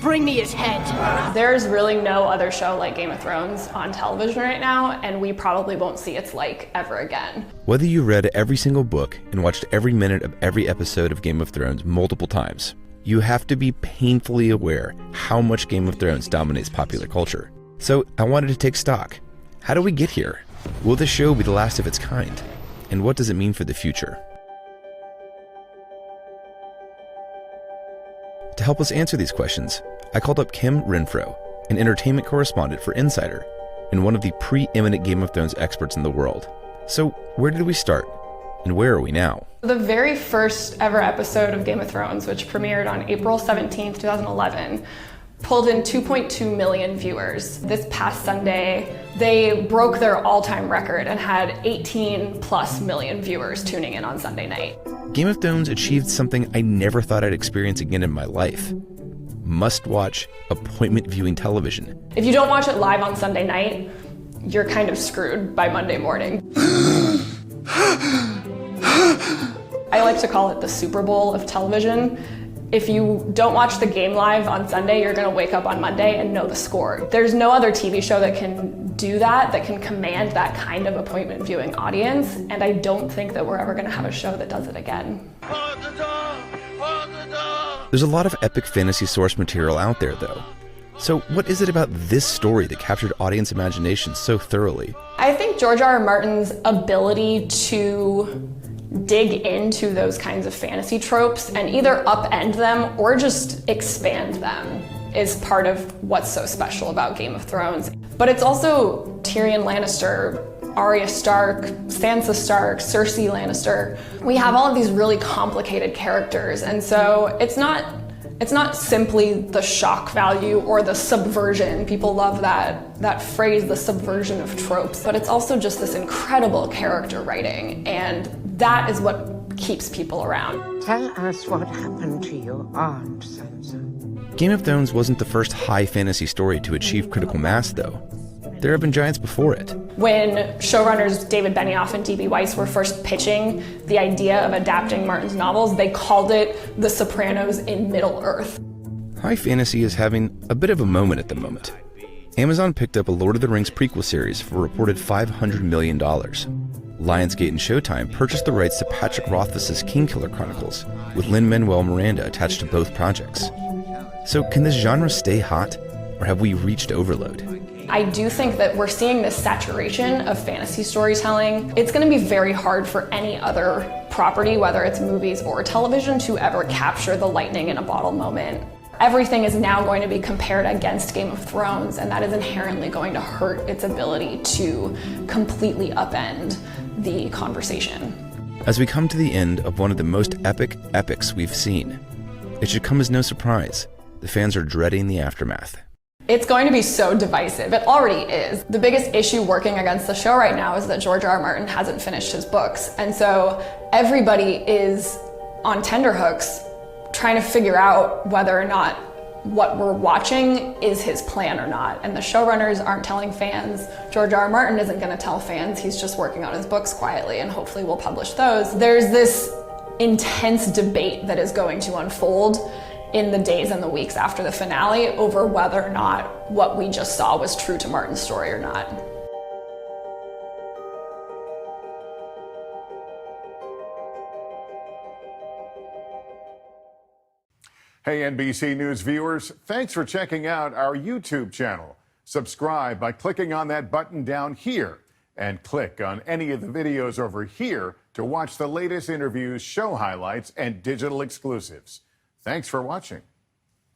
Bring me his head. There's really no other show like Game of Thrones on television right now, and we probably won't see its like ever again. Whether you read every single book and watched every minute of every episode of Game of Thrones multiple times, you have to be painfully aware how much Game of Thrones dominates popular culture. So I wanted to take stock. How do we get here? Will this show be the last of its kind? And what does it mean for the future? To help us answer these questions, I called up Kim Renfro, an entertainment correspondent for Insider and one of the preeminent Game of Thrones experts in the world. So where did we start, and where are we now? The very first ever episode of Game of Thrones, which premiered on April 17th, 2011, pulled in 2.2 million viewers. This past Sunday, they broke their all-time record and had 18+ million viewers tuning in on Sunday night. Game of Thrones achieved something I never thought I'd experience again in my life. Must-watch appointment viewing television. If you don't watch it live on Sunday night, you're kind of screwed by Monday morning. I like to call it the Super Bowl of television. If you don't watch the game live on Sunday, you're gonna wake up on Monday and know the score. There's no other TV show that can do that can command that kind of appointment viewing audience, and I don't think that we're ever gonna have a show that does it again. There's a lot of epic fantasy source material out there, though. So what is it about this story that captured audience imagination so thoroughly? I think George R. R. Martin's ability to dig into those kinds of fantasy tropes and either upend them or just expand them is part of what's so special about Game of Thrones. But it's also Tyrion Lannister, Arya Stark, Sansa Stark, Cersei Lannister. We have all of these really complicated characters, and so it's not simply the shock value or the subversion. People love that phrase, the subversion of tropes, but it's also just this incredible character writing, and that is what keeps people around. Tell us what happened to your aunt, Sansa. Game of Thrones wasn't the first high fantasy story to achieve critical mass, though. There have been giants before it. When showrunners David Benioff and D.B. Weiss were first pitching the idea of adapting Martin's novels, they called it The Sopranos in Middle-earth. High fantasy is having a bit of a moment at the moment. Amazon picked up a Lord of the Rings prequel series for a reported $500 million. Lionsgate and Showtime purchased the rights to Patrick Rothfuss's Kingkiller Chronicles, with Lin-Manuel Miranda attached to both projects. So can this genre stay hot, or have we reached overload? I do think that we're seeing this saturation of fantasy storytelling. It's going to be very hard for any other property, whether it's movies or television, to ever capture the lightning in a bottle moment. Everything is now going to be compared against Game of Thrones, and that is inherently going to hurt its ability to completely upend the conversation. As we come to the end of one of the most epic epics we've seen, it should come as no surprise. The fans are dreading the aftermath. It's going to be so divisive. It already is. The biggest issue working against the show right now is that George R. R. Martin hasn't finished his books. And so everybody is on tenterhooks trying to figure out whether or not what we're watching is his plan or not. And the showrunners aren't telling fans. George R. R. Martin isn't going to tell fans. He's just working on his books quietly, and hopefully we'll publish those. There's this intense debate that is going to unfold in the days and the weeks after the finale over whether or not what we just saw was true to Martin's story or not. Hey, NBC News viewers, thanks for checking out our YouTube channel. Subscribe by clicking on that button down here, and click on any of the videos over here to watch the latest interviews, show highlights, and digital exclusives. Thanks for watching.